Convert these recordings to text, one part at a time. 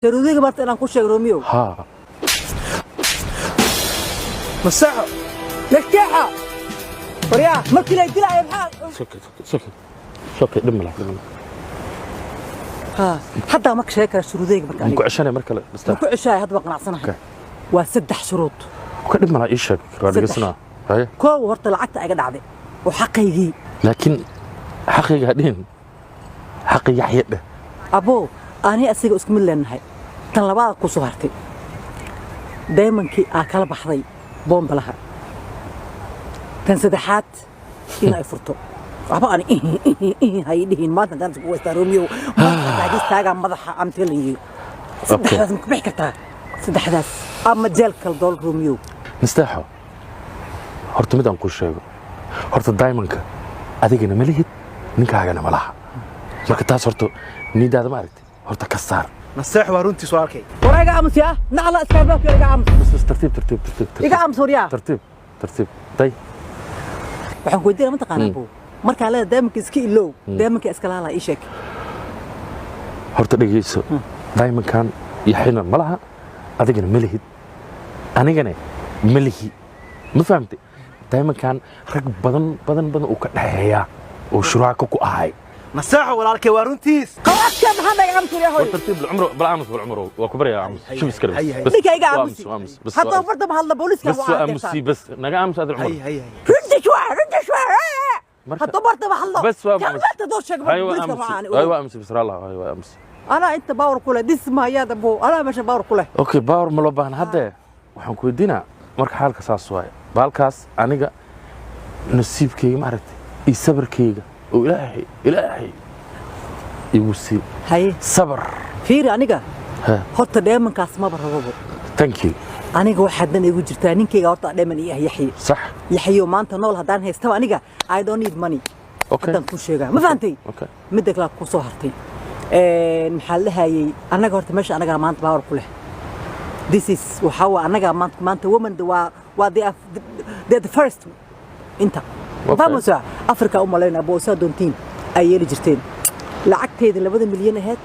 شروديك مرت أنا كل شيء روميو ها مساحة لكيحة وريا ما كلا يدلع يا بحال سكت دم لك ها حتى ما كشيك شروديك مركا مكو عشان مركله بس مكو عشاي هذا بقى نعصنها وسدح شروط وكدم على ايشك رادقسنا هاي كو ورت لعقت ايغا دعدي وحقيقي لكن حقيقه هدين حقيقه يحيده ابو اني اسيغ اسku mid leenahay tan labaad ku soo hartay daymankii aa kala baxday bombalaha tan saddexaad inay furto waxba ani haydiin maanta dan ku weysta Romeo maanta taaga madaxa am tiliyo saddexdaas ma bixi kartaa saddexdaas ama jeelka dool Romeo مستاحو horta mid aan ku sheego horta diamondka adigana ma lihid ninkaagana ma laha marka taas horta nidaada ma aragtay horta ka saar نصيح وارنتي سؤالك ورا امس يا نعلا اسكابك يا امس بس ترتيب iga amso وريا ترتيب طيب waxaan ku weydiinaa ma taqaanaa buu marka la daamanka iska ilow daamanka iska laala ii sheeg horta dhageyso diamondkan yaxina ma laha adigana ma lihid anigana ma lihi ma fahamtay diamondkan rag badan uu ka dhaxeeyaa oo shuraaka ku ahay نصيح ولالك وارنتيس قواك كيف محمد يا عمس يا هوي ترتيب العمر بالعمس بالعمر وكبر يا عمس شو بيسكر بس ليك يا عمس بس حتى فرض بهلا بوليس بس امس بس نجا امس هذا العمر هي رد شوي حتى فرض بهلا بس كم تدور شق ايوه امس بسر الله ايوه امس انا انت باور كله ديس ما يا ابو انا مش باور كله اوكي باور ما لو باهن هدا waxaan ku weydiinaa marka xaalka saas waay baalkaas aniga nasiibkeyga ma aragtay iyo sabarkeyga oo ilaahay igu sii hay sabar fiir aniga horta dheemankaas ma barabo thank you aniga waxaad igu jirtaa ninkeyga horta dheeman iyo yaxyi صح yaxyo maanta nool hadaan haysto aniga I don't need money okay ku sheega ma fahantay okay mid kale ku soo hartay maxaa la hayay anaga horta meesha anaga maanta baawar ku leh this is waxa anaga maanta woman waa the first inta vamos a Africa umaleyna boosa doontiin ay yeeli jirteen lacagteeda 2 milyan ahayd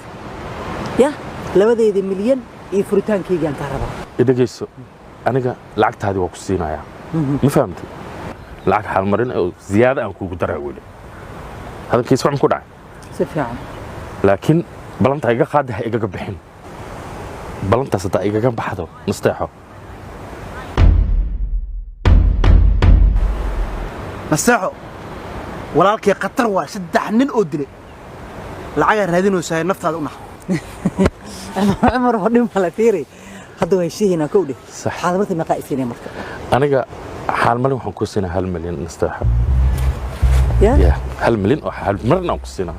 ya 2 milyan iyo furitaankeyga aan ka rabaa idageyso aniga lacagtaadi waa ku siinayaa ma fahamtay lacag xal marin oo ziyaada aan kugu daraa weli hadalkiisa wax ku dhacay si fiican laakiin balanta iga qaadahay iga bixin balanta sada iga baxdo nasteexo نصيحو ولالك قطر waa saddex nin oo dilay lacag raadinaysaa naftaada u nax عمر ودي مال فيري هذا هيشينا كودي صح هذا مثل ما قايسين مركب aniga xal malin waxaan ku siinaa 1 milyan nasteexo يا 1 milyan oo xal marna ku siinaa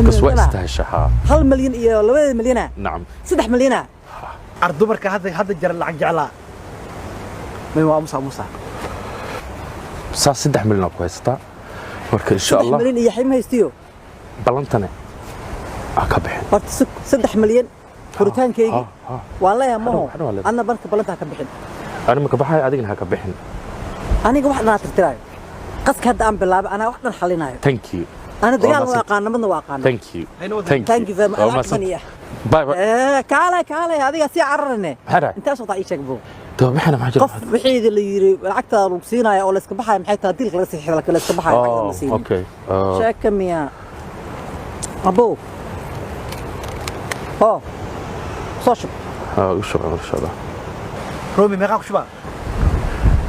بس waa istahashaha 1 milyan iyo 2 milyan نعم 3 milyan ardu marka hadda jar lacag jeclaa may waa musa saa 3 milyan ku haystaa marka insha Allah 3 milyan iyo xim haystiyo balantana ka bixin horta 3 milyan furitaankeyga waan leeyahay ma ana barka balanta ka bixin أنا ما كبحاي أديك هكا بحن. أنا واحد ناطر تراي. قصك هذا أم بالله أنا واحد نحليناه. Thank you. أنا ديال واقعنا من واقعنا. Thank you. Thank you very much. باي باي. كاله هذه قصي عرّني. أنت أصلا تعيش أبو. طب إحنا ما حجر. قف بحيد اللي يري العكتة روكسينا يا أولس كبحاي محيط هديك لسه حلك لسه كبحاي. أوكي. شاكم يا أبو. صاشب. وش إن شاء الله. رومي ما يقاك شباب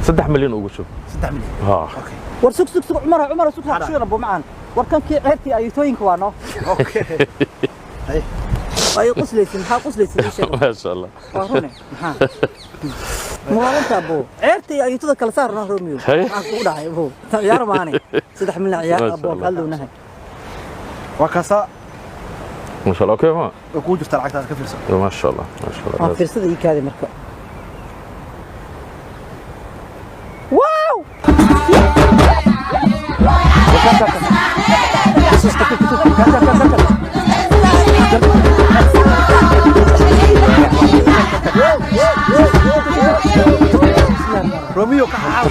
6 مليون وشو 6 مليون اوكي ورسوق سوق عمر سوق شو ربو معان وركان كي عيرتي ايتوين كوانو اوكي اي قسليتي maxaa quslaysi ما شاء الله warone maxaa muwaadinta abo عيرتي aytuda kala saarna Romeo maxaa ku dhahay abo yar maani 3 milyan ciyaar abo qalluunahay وكاسا ما شاء الله اوكي ما ku jirta lacagtaas ka fiirsan ما شاء الله ما شاء الله ما fiirsada ii kaadi marka واو روميو كحاول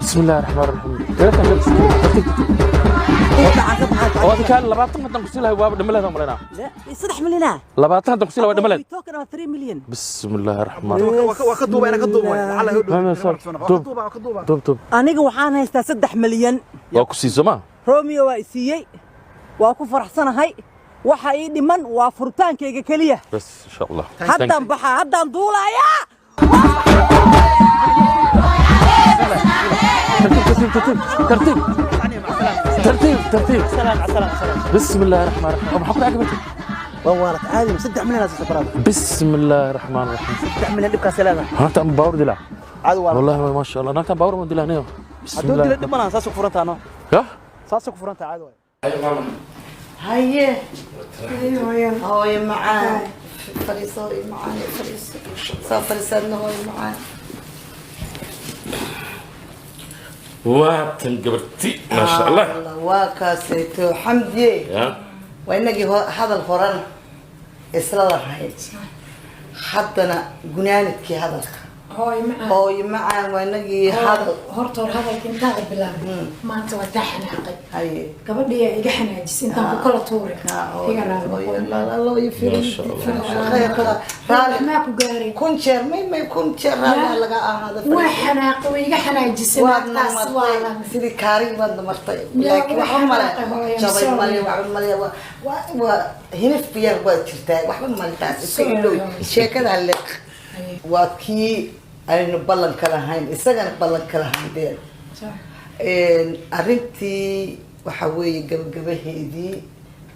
بسم الله الرحمن الرحيم هذا كان لبعضهم هذا كسيلها واب دملها مرينا لا صدح ملينا لبعضهم هذا كسيلها ودملها توكنا 3 مليون بسم الله الرحمن الرحيم وكدوبه انا كدوبه على توب aniga waxaan haystaa 3 milyan waa ku siiso ma Romeo waa siiyay waa ku faraxsanahay waxa ii dhiman waa furtaankayga kaliya bas insha Allah haddaan baxa haddaan duulaya ترتيب سلام بسم الله الرحمن الرحيم ابو حكر عقبتك والله عادي 6 مليون هسه فراد بسم الله الرحمن الرحيم 6 مليون دبك سلامه ها انت باور دلا عاد والله ما شاء الله انت باور من دلا نيو بسم هدول الله دبنا ساسو فرنتا انا ها ساسو فرنتا عاد هاي ماما هيا هاي معاي فريسوري معاي فريسوري سافر سنة هاي معاي واتن قبرتي ما شاء الله وكاسيتو حمدي يا وإنك هذا القرآن إسرائيل هاي حدنا جنانك هذا هاي معاي وإنك هذا هرتور هذا كنت هذا بلاد ما أنت ودحنا حقي هاي قبل دي يجحنا جسين تام بكل طورك لا الله يفيد خير كذا ما كجاري كون شر ما يكون شر هذا هذا وحنا قوي يجحنا جسين وأنا سيدي كاري وأنا مرتي لكن وحمله شباب مالي وعمله وهنا في بيار وترتاح وحمله تاس كله شيء كذا لك وكي أنا نبلغ كلامين إستجا نبلغ كلامين دير أرنتي وحوي قبل هيدي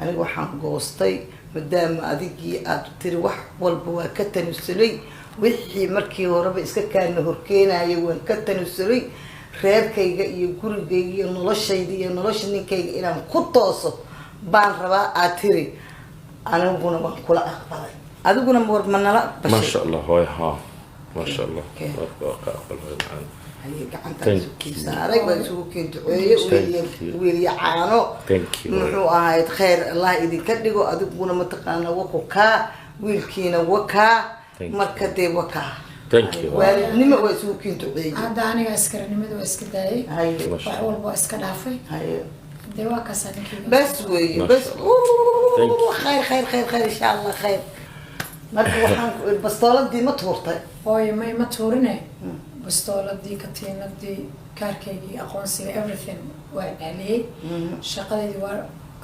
أنا وحنا قوستي مدام أديكي أتري والبوا كتن السري وحي مركي ورب إسكان هركينا يوان كتن السري خير كي يقول كي نلاش يدي نلاش نكى إلى قطاصه بان ربا أتري أنا بقول ما كل أقبل هذا بقول مور من لا ما شاء الله هاي ها ما شاء الله هي سارك بسوكين تعوي ويلي عانو محو هاي خير الله يدي كدغو ادغونا متقانا وكا ويلكينا وكا مركدي وكا ولنما وسوكين تعوي هذا أنا أسكر نمد وأسكر داي هاي وحول بأسكر دافي هاي دواك سنك بس وي بس خير خير خير خير إن شاء الله خير marka waxaan bastooladii ma tuurtay hooyo ma tuurinay bastooladii katiinadii kaarkeygii aqoonsiga everything waa dhaliyay shaqadeedii waa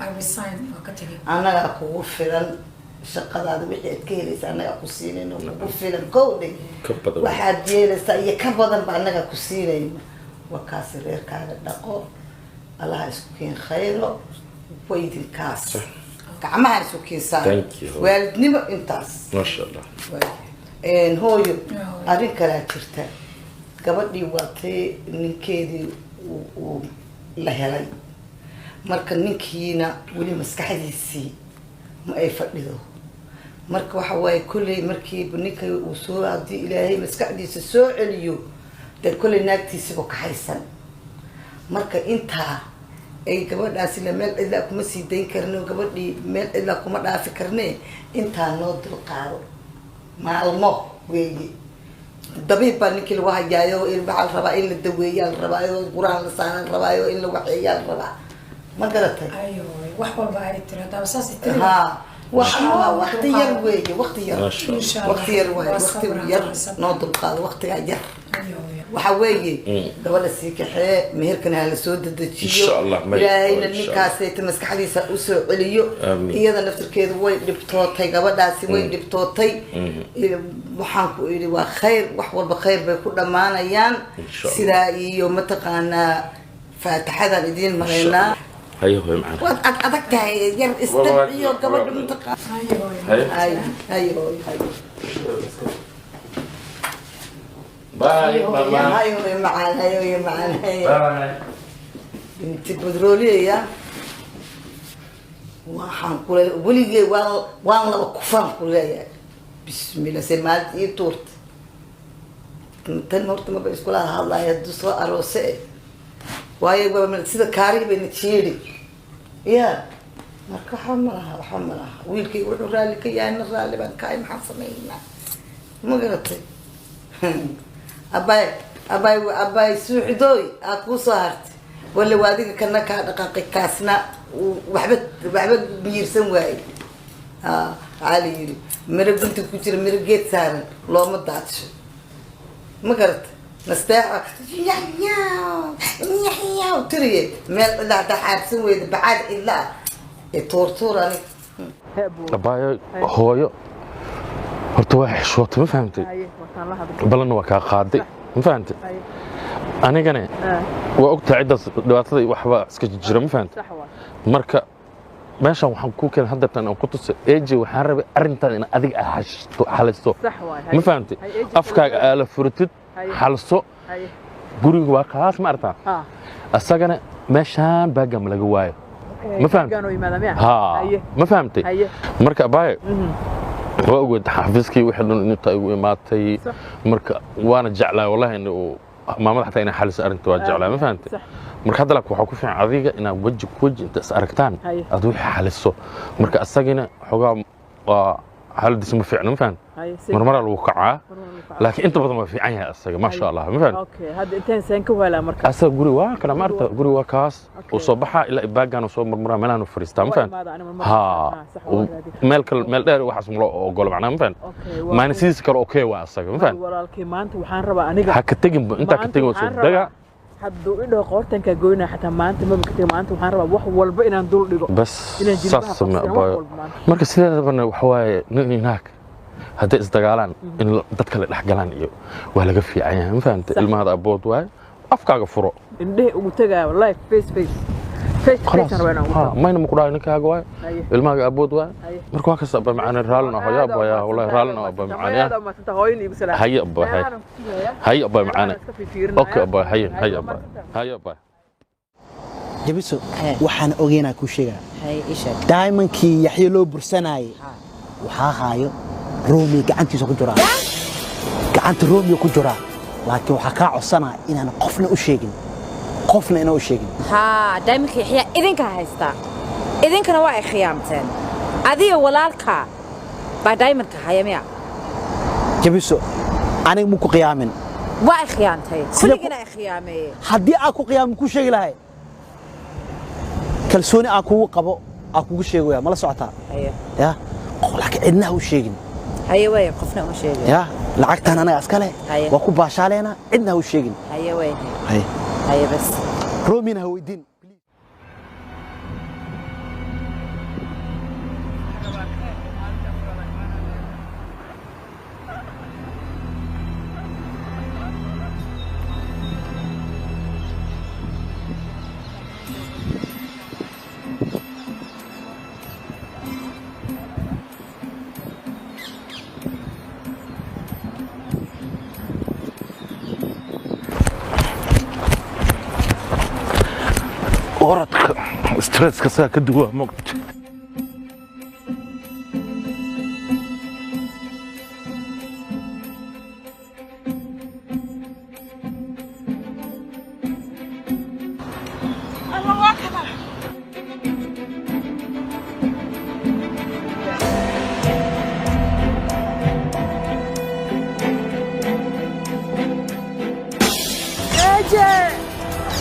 I resign waa ka tagay anaga kugu filan shaqadaada wixii aad ka helaysa anaga ku siinayno kugu filan kowdhay waxaad yeelaysaa iyo ka badan ba anaga ku siinayno wakaasi reerkaaga dhaqo allaha isku keen khayro waydinkaas gacmaha isku keensaa waalidnimo intaas ما شاء الله hooyo arrin kalaa jirta gabadhii waatay ninkeedii uu la helay marka ninkiina weli maskaxdiisii ma ay fadhido marka waxa waaye kulley markii ninka uu soo hadii ilaahay maskaxdiisa soo celiyo dee kulley naagtiisiiba ka haysan marka intaa ay gabadhaasi la meel cidla kuma sii dayn karno gabadhii meel cidla kuma dhaafi karnee intaa noo dulqaado maalmo weeye dabiib baa ninkii lagu hayaayo ilbaxa la rabaa in la daweeyaa la rabaayo quraan la saaran rabaayo in la waxeeyaa la rabaa ma garatay ayo wax walba ay tiraahdaa saas tiri waqti yar weeye waqti yar waqti yar noo dulqaado waqtigaa yar waxa weeye gabadha sii kaxee meherkana hala soo dedejiyo ilaahayna ninkaasayta maskaxdiisa u soo celiyo iyada naftirkeedu way dhibtootay gabadhaasi way dhibtootay waxaan ku idhi waa khayr wax walba khayr bay ku dhammaanayaan sidaa iyo mataqaanaa faataxadaan idiin maraynaa هاي هو معنا واد أدك ير استبيو قبل منطقة هاي باي ماما هاي معنا هاي معنا باي انت بدرولي يا waxaan kula waligay waan laba kufaan ku leeyahay bismillah semaad iyo toort tan horta ma baa iskula hadlaaya dusoo aroose waayo waa sida kaariga bay natiiri ya marka xamala wiilkay wuxuu raali ka yahay raali baan ka maxaan sameeynaa ma garatay abay suuxdooy aa ku soo hartay ولا واديك كنا كدقاقي كاسنا وحبت بيرسن واي علي مرق انت كتير مرق جيت سارن لو ما ضاعتش ما قرت نستاع يا وتري مال لا تحابسن ويد بعد الا تورتور انا abaayo hooyo horta waa xishootay ma fahamtay balanna waa kaa qaaday ma fahamtay anigana waa ogtahay ciddaas dhibaatada waxba iska jira ma fahamtay marka meeshan waxaan ku keenay haddatan aan ku tusay eeji waxaan rabay arrintan in adiga xalisto ma fahamtay afkaaga aala furitid xalso guriga waa kaas ma aragtaa asagana meeshaan baagam laga waayo ما فهمت ها ما فهمتي مركا باي واقعد حافظكي وحد انت ماتي مركا وانا جعله والله انه ما حتى انا حلس ارنت واجعله ما فهمتي مركا هذا لك waxaa ku fiican adiga ina wajhi ku wajhi inta is aragtaan aad wixii xaliso marka asagina xogaa waa حالدي اسمه فعلا ما فهمت مرمره الوقعه لكن انت بدل ما في عينها اسا ما شاء الله ما فهمت اوكي هذا انت انسان كولا مركز اسا غوري waa kana marta guri waa kaas oo soo baxa ila baagan soo marmara meelana fariista ma fahant ha meel dheer waxa sumlo oo gol macna ma fahant ma nasiis karo okay waa asaga ma fahant walaalkii maanta waxaan rabaa aniga ha ka tagin inta ka tagin soo daga hadduu idho qoortanka goyna xataa maanta ma bogtay maanta waxaan rabaa wax walba inaan dul dhigo bas saasma marka sideedaba waxa waaye ninaak hadday isdagaalaan in dadka la dhaxgalaan iyo waa laga fiican yahay ma fahamtay ilmaha abood waay afkaaga furo indhe ugu tagay wallahi face mayna ma ku dhaay ninkaaga waay ilmaha abood waay marka waa kasta macaan raalna hooyo abaya wallahi raalna abaya macaan hayya abaya macaan okay abaya hayya abaya jabiso waxaan ogeynaa ku sheegaa diamondkii yaxyo loo bursanayay waxaa haayo رومي gacantiisa ku jira gacanta رومي ku jira laakiin waxa ka codsanaa inaan qofna u sheegin ها دايمك يحيى إذن كهيستا إذن كنا واقع خيامتين أذي walaalka با دايمك هياميا jabiso aniga ma ku qiyaamin واقع خيامتين كلنا خيامي haddii aan ku qiyaamin ku sheegi lahay kalsooni aan kugu qabo aan kugu sheegaya ma la socotaa ya laakiin cidna u sheegin هيا وين قفنا وشيء يا لعقتنا أنا أسكله وأكو باشالنا عندنا وشيء هيا وين هيا هيا بس رومينا هو الدين oradka stress ka saa ka duwa moqt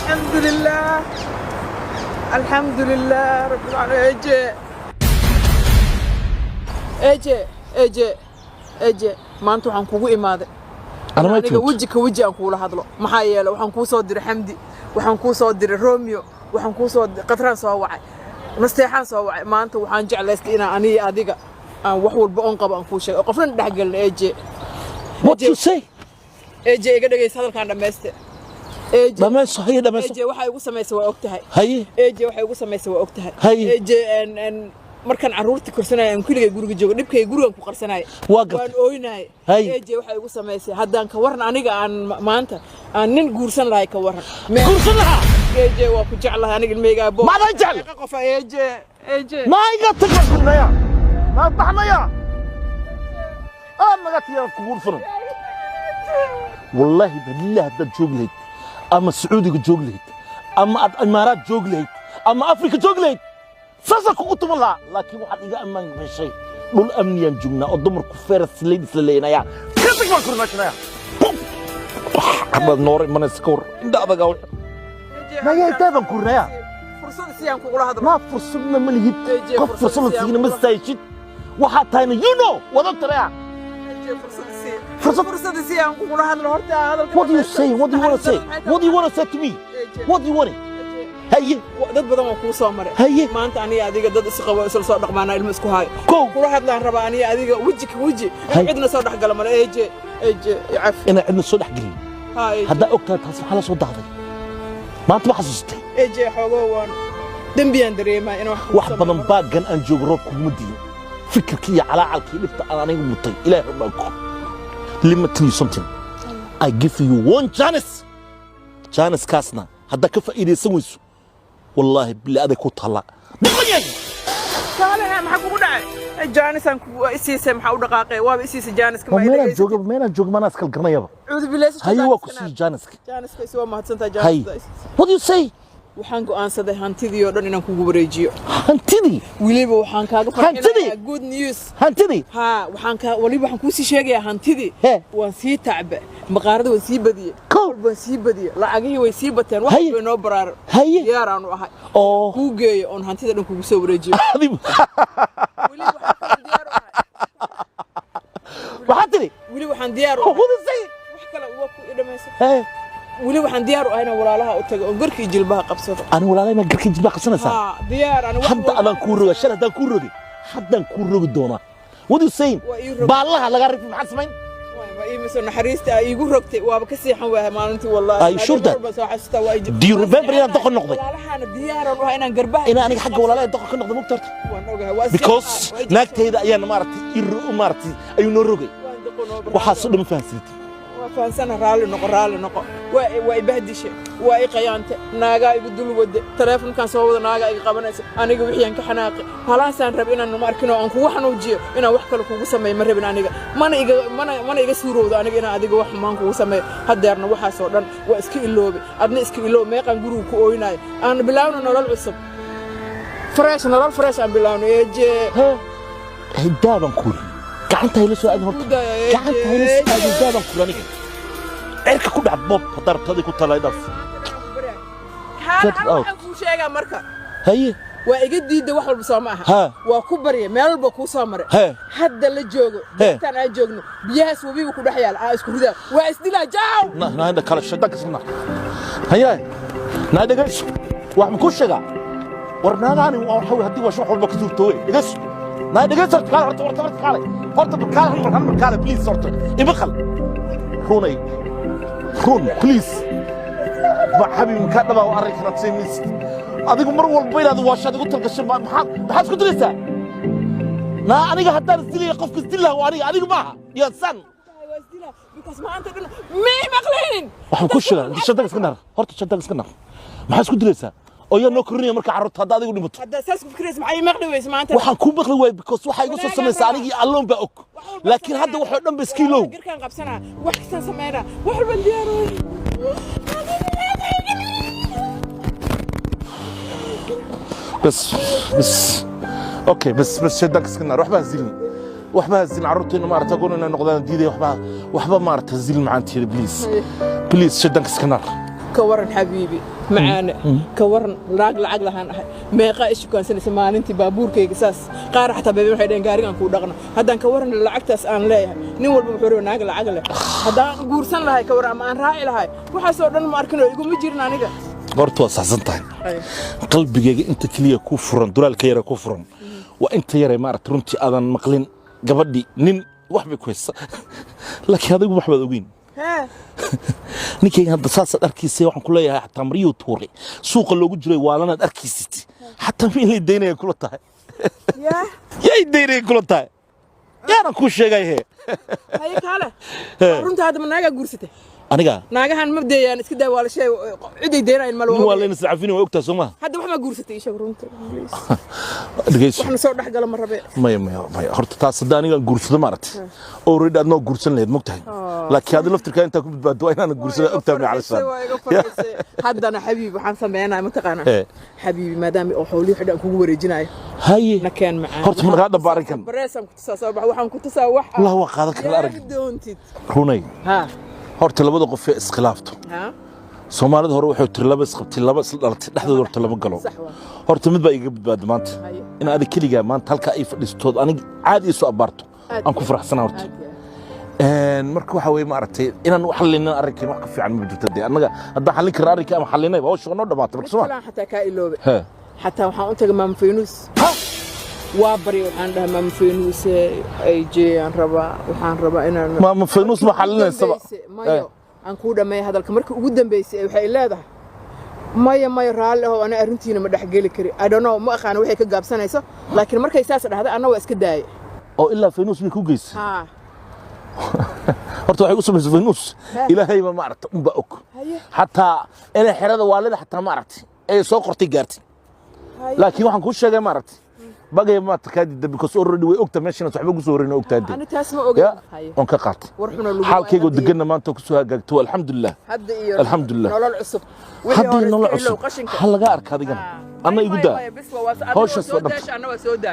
الحمد لله الحمد لله رب العالمين اجي ما انتو waxaan kugu imaaday aniga waji aan kula hadlo maxaa yeelay waxaan ku soo diray xamdi waxaan ku soo diray romeo waxaan ku soo qatran soo wacay nasteexan soo wacay maanta waxaan jeclaystay inaan aniga adiga aan wax walba on qabo aan ku sheego qofna dhaxgalna what you say iga dhageysa hadalkan dhameeste dhameeso hay dhameeso waxa igu sameysay waa ogtahay hay waxa igu sameysay waa ogtahay en markan caruurta korsanay aan kuligay guriga joogo dhibkay gurigan ku qarsanay waan ooynaay waxa igu sameysay haddaan ka waran aniga aan maanta aan nin guursan lahay ka waran guursan laha waa ku jeclahay aniga ilmeyga abo ma jecel qof ما يقطع الدنيا ما طحنايا ما قطع يا كبور فرن والله بالله هذا جوجليت اما السعودي جوجليت اما الامارات جوجليت اما افريقيا جوجليت ساسك قطم الله لكن واحد اذا امان بشيء دول امنيا جوجنا ودمر كفير سليدس لينايا كيفك ما كنا هذا نور من سكور انت ابغى ما يتابع كوريا فرصة سيان كولا هذا ما فرصنا من هيت قف فرصنا سينا مستايشت وحتى وضبط ريا فرصة سيان كولا هذا What do you say? What do you want to say? What do you want to say to me? What do you want? هي dad badan oo ku soo maray haye maanta aniga adiga dad isqabo isla soo dhaqmaana ilmo isku haay kula hadlaan raba aniga adiga waji cidna soo dhaxgal male eeje yaf ina cidna soo dhaxgalin hadda ogtaa taas waxa la soo daaday maanta ma xasuustay eeje xogo waan dambiyan dareemaa in wax badan baagan aan joogo roobku mudiyo fikirkii calaalkii dhibta aan aniga mutay ilaahay baa ku let me tell you something I give you one chance kaasna hadda ka faa'iideysan weyso والله بالله هذا كنت هلا صالح ما حكوا دعي جانس ان اسيس ما حو دقاقه وا اسيس جانس كما مين جوج ما ناس كل قرنيبه عود بالله هيو كسي جانس سوى ما هدسنتا جانس what do you say waxaan go'aansaday hantidii oo dhan inaan kugu wareejiyo hantidii waliba waxaan kaaga farxinayaa good news hantidii waliba waxaan ku sii sheegayaa hantidii waan sii tacba maqaarada waan sii badiyay waan sii badiyay lacagihii way sii bateen wax bay noo baraar diyaar aan u ahay oo ku geeyo on hantida dhan kugu soo wareejiyo waliba waxaan diyaar u ahay wax kale waa ku idhamayso ولي وحن ديار أنا ولا لها أتجا أنقرك جلبها قبصته أنا ولا لها ما قرك جلبها قبصنا ديار أنا حتى أنا كورو الشر هذا كورو حتى كورو دونا what do you say بالله لا قرب مع سمين ما مثلا حريست يقول ركتي وابكسي حواه ما أنت والله أي شو ده do you remember أنا دخل نقطة ولا لها أنا ديار أروح أنا نقربها أنا حق ولا لا دخل نقطة مكتر because نكتة إذا أنا مارتي يرو مارتي أي نورجي وحصل مفاسدتي فانسان رالي نقو واي بهدشه واي قيانته ناغا يبدل ود تليفون كان سو ودا ناغا اي قبنaysa aniga wixii aan ka xanaaqay halaasaan rab inaan ma arkino aan kugu xanuujiyo inaan wax kale kugu sameeyo ma rabin aniga mana iga suurowdo aniga inaan adiga wax maan kugu sameeyo hadeerna waxa soo dhan waa iska iloobe adna iska iloobe meeqan guriga ku ooynaay aan bilaawno nolol cusub fresh aan bilaawno eeje hidaaban kuli gacanta hayla soo aad horta gacanta hayla soo aad hidaaban kulaniga cirka ku dhac bob dartadi ku talaydas waxaan ku sheegaa marka haye waa iga diiday wax walba soo ma aha waa ku bariye meel walba ku soo maray hadda la joogo intaan aan joogno biyahaas wabiga ku dhex yaal isku ridaa waa isdilaa jaaw naada kala shadaka isna haye naada gays wax ma ku sheegaa warnaadani waxa hadii wax walba ka suurto way igas naada gays horta kale please horta ibqal رون بليز حبيبي مكاتبة وأريك راتسيميس أديكو مر والبين هذا واش هذا قلت لك الشيء ما حد كنت لسه لا أنا حتى نزلي قفك نزلها وأنا أديكو معها يا سن because ما أنت مي مقلين وحنا كل شيء أنت شدك سكنر هرت شدك سكنر ما حد كنت لسه oo yaa noo korniya marka carruurta hadda adigu dhimato hadda saas ku fikiraysa maxay maqli weysa maanta waxaan ku maqli way because waxa igu soo sameeyay anigii alloon ba og laakiin hadda waxa dhan biskiilow girkan qabsana wax ka sameeyna wax walba diyaaro بس اوكي بس شدك سكنر wax baa zil carruurteena ma aragtaa goonana noqdaan diiday wax ba ma aragtaa zil macaanteeda please shaddanka iska كورن حبيبي معانا كورن لاق لعق لهان meeqa isku kaansanaysa maalintii baabuurkayga saas qaar xataa baabi waxay dheen gaarigan ku dhaqno haddaan ka waran lacagtaas aan leeyahay nin walba wuxuu rabaa naag lacag leh haddaan guursan lahay ka waran ama aan raaci lahay waxaas oo dhan ma arkino iguma jirin aniga horta waa saxsan tahay qalbigayga inta kaliya ku furan dulaalka yara ku furan waa inta yare ma aragtay runtii aadan maqlin gabadhi nin wax bay ku haysa laakiin adigu wax baad ogeyn ninkayga hadda saasad arkiisay waxaan ku leeyahay xataa mariyuu tuuray suuqa loogu jiray waalanaad arkaysid xataa ma inay daynaya kula tahay yay daynaya kula tahay yaanan kuu sheegay hee haye kaale runta hadda ma naagaa guursatay aniga naagahan mabdeeyaan iska daa waa la sheey ciday deynayeen mal waa la iscaafin waa ogtaa Soomaa hadda wax ma guursatay isha runta dhageyso waxna soo dhaxgal ma rabe maya horta taas hadda aniga guursado maartay already adnoo guursan leed mogtahay laakiin hada laftirka inta ku badbaado inaan guursado ogtaa ma calaashan haddana xabiib waxaan sameeynaa ma taqaana xabiib maadaama oo xoolii xidhan kugu wareejinayo haye nakeen macaan horta ma naga dabaarin kan bareesan ku tusaa waxaan ku tusaa wax Allah waa qaadan kara arag doontid runay ha horta labada qof ee iskhilaafto soomaalida hore waxay tir laba isqabtay laba isla dhalatay dhexdooda horta lama galo horta mid baa iga badbaada maanta in aad kaliya maanta halka ay fadhiistood aniga caadi isu abaarto aan ku faraxsanaa horta marka waxa weeye ma aragtay inaan wax xallinna arrinkan wax ka fiican ma jirto anaga hadda xallin kara arrinka ama xallinay waa shaqo noo dhamaatay marka soo xataa ka iloobe xataa waxaan u tagay maam Feenus waa bari waxaan dhahay maam Feenus ay jeeyaan waxaan rabaa inaan maam Feenus ma xallinaysa mayo aan ku dhamay hadalka markii ugu dambeysay waxay leedahay maya raalli oo ana arrintiina ma dhaxgeli kari I don't know ma aqaan waxay ka gaabsanayso laakiin markay saas dhahday ana waa iska daayay oo ilaa Feenus way ku geysay horta waxay u sameysay Feenus ilaahay ma aragta umba og hatta ina xirada waalida hatta ma aragtay ay soo qortay gaartay laakiin waxaan ku sheegay ma aragtay bagay ma takaadi dab because already way ogta meeshana waxba ku soo horeeyay ogtaade ana taas ma ogaa on ka qaat xalkaygu deganna maanta ku soo hagaagto alxamdulillah alxamdulillah nolol cusub hal laga arka adigan أنا يقول هوش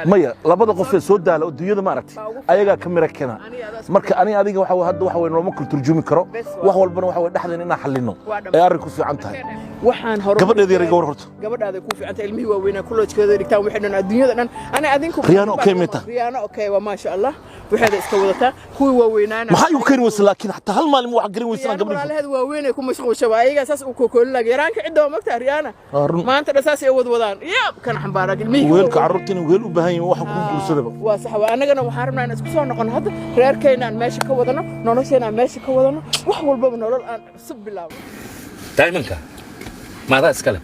مايا لبضة قفة سودة لو الدنيا ما عرفت أيها كاميرا كنا مرك أنا هذيك وحوا هذا وحوا إنه ممكن ترجمي كرو وحوا البنا وحوا نحن إننا حلينه يعرف كوفي عنتها وحن هرب قبل هذي رجور هرت قبل هذا كوفي عنتها علمي وين كله كذا ركتام وحنا الدنيا أنا أذنكم ريان أوكي متى ريان أوكي وما شاء الله وهذا استوى هو وين أنا ما هي يمكن وصل لكن حتى هالمال مو حقرين وصلنا قبل هذا وين يكون مشغول شوية أساس وكل لك يرانك عندهم مكتر ريانا ما أنت أساس يود يا كان حنبارك المي ويلك عرفتني ويل وبهاي واحد كل سنة وصح وأنا جنا وحاربنا أنا سكسون نقول هذا غير كينا ماشي كودنا نونسينا ماشي كودنا وحول باب نقول الآن سب الله دائما كا ماذا أسكله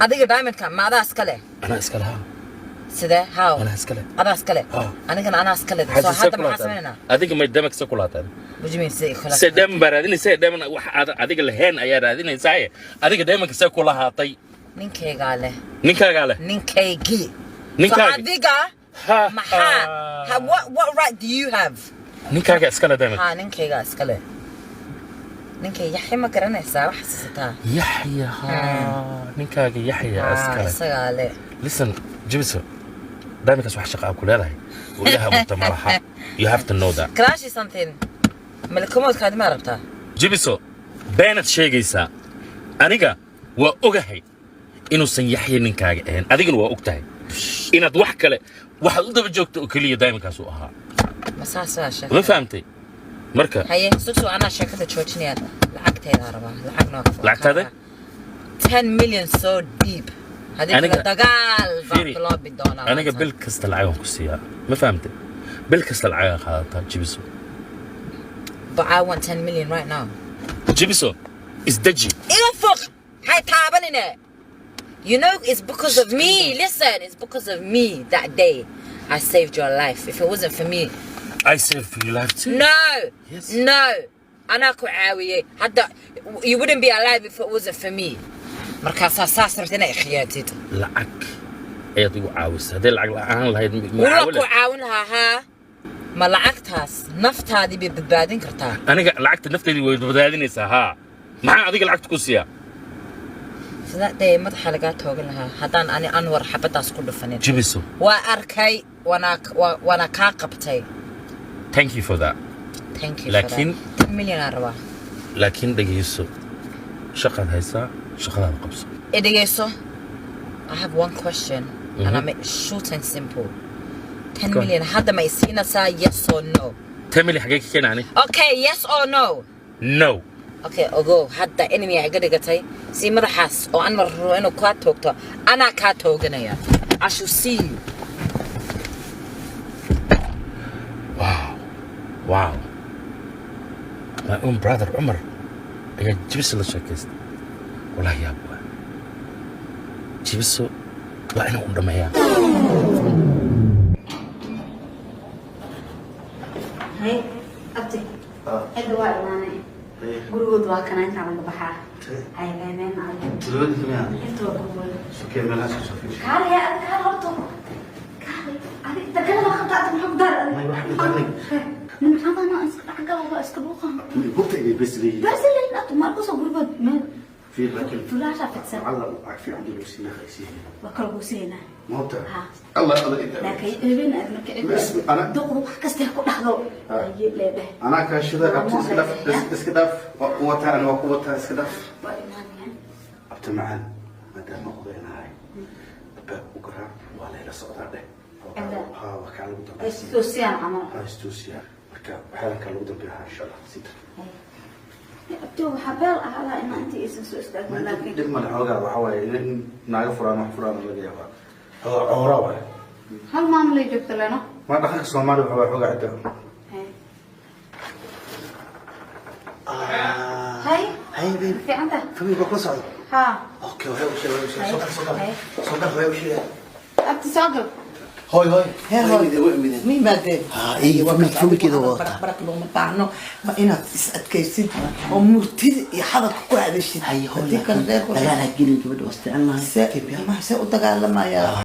أديك دائما كا ماذا أسكله أنا أسكلها سده هاو أنا أسكله أنا أسكله أنا أسكله هذا ما حسمنا أديك ما يدمك سكولاتان بجميل خلاص سدم برادين سدم أديك الهين أيا رادين إنساي أديك دائما كسكولها طي نينكي قاله نينكي so adiga maha what right do you have ninkaaga iskale daaman ninkayga iskale ninkay yaxya ma garanaysaa wax xasuusataa yaxya ninkaaga yaxya iskale isagale listen jibiso daamankaas wax shaqo ku leedahay walaha murta malaha you have to know that crash something malkumoodkaad ma rabtaa jibiso beenad sheegaysaa aniga waa ogahay inuusan yaxya ninkaaga ahayn adiguna waa ogtahay inaad wax kale waxaad u daba joogto oo kaliya daamankaas uu ahaa masaasha ma fahamtay marka haye suuq ana sheekada joojinaya lacagteeda rabaa lacagtada 10 million so deep hadii dagaal baa doona aniga bil kasta lacag ku siiyaa ma fahamtay bil kasta lacag qaadata jibiso but I want 10 million right now jibiso is daji iga fuq hay taabanine you know it's because of me listen it's because of me that day I saved your life if it wasn't for me I saved your life too no yes. No أنا كعاوية حتى you wouldn't be alive if it wasn't for me مركز أساس رتنا إخياتي لعك أيضا عاوز هذا العقل أنا لهيد ولا كعاونها ها ما لعقتهاس نفط هذه ببادين كرتها أنا لعقت النفط اللي ببادين يسها ما هذيك لعقت كوسيا فذا ده ما تحلقات هقولها حتى أنا أنور حبت أسكت فنين جبسو وأركي وأنا كاقبتي thank you for that thank you لكن 10 مليون أربعة لكن دقيسو شغل هيسا شغل هذا قبص دقيسو I have one question and I'm short and simple 10 million هذا ما يصيرنا سا yes or no 10 million حقيقي كنا يعني okay yes or no no okay أقول هذا إنمي عقدي قتي سي ماذا حاس أو أنا مرة إنه كاتوكتا أنا كاتوكنا يا I shall see you wow my own brother عمر أيها جبسو لشاكست والله يا أبوه جبسو لا أنا أمر معي هاي أبتي الدواء ماني قولوا دواء كان أنت عم بحر هاي بيننا دلوقتي كمان أنتوا قولوا شو كيف مالها شو فيش كاري يا كاري هرتو كاري أنا تكلم عن خطأت من حب دار ما يروح يدرك من هذا أنا أسكت حاجة ولا أسكت بوخا قلت إيه بس لي اللي أنتوا ما قصوا قربة في لكن فلاش فتسن على في عندي بسينا خيسين وكل بوسينا ما هو بتاع ها الله الله لكن ابن ابنك أنا دقوا كسته كل حاجة يجيب له أنا كاشدة أبتي اسكداف وقوتها أنا وقوتها اسكداف أبتي معان ما دام قضينا هاي أبى وقرا ولا إلى صوت هذا ها وكان لو دم استوسيان عمل استوسيان مركب حالك لو دم بها إن شاء الله سيد أبتو حبل على إن أنت اسمه استاذ لكن دم الحوجة وحوي ناقة فران ولا جيابا هو عورة هل ما عملي جبت لنا ما دخلت الصومالي وحوي حوجة عده هاي بيبي في عندك فمي بقول صعد ها اوكي وهي وشي صدق وهي وشي أبتي ساقل هاي هاي مين ما دين فمي كده وقت برك لو مطعنو ما إنا تسأتكيسين ومرتد يحضر كل هذا الشيء هاي هو كان غير لا لا جيني كبد واستعمل سائب يا ما سائل تقال لما يا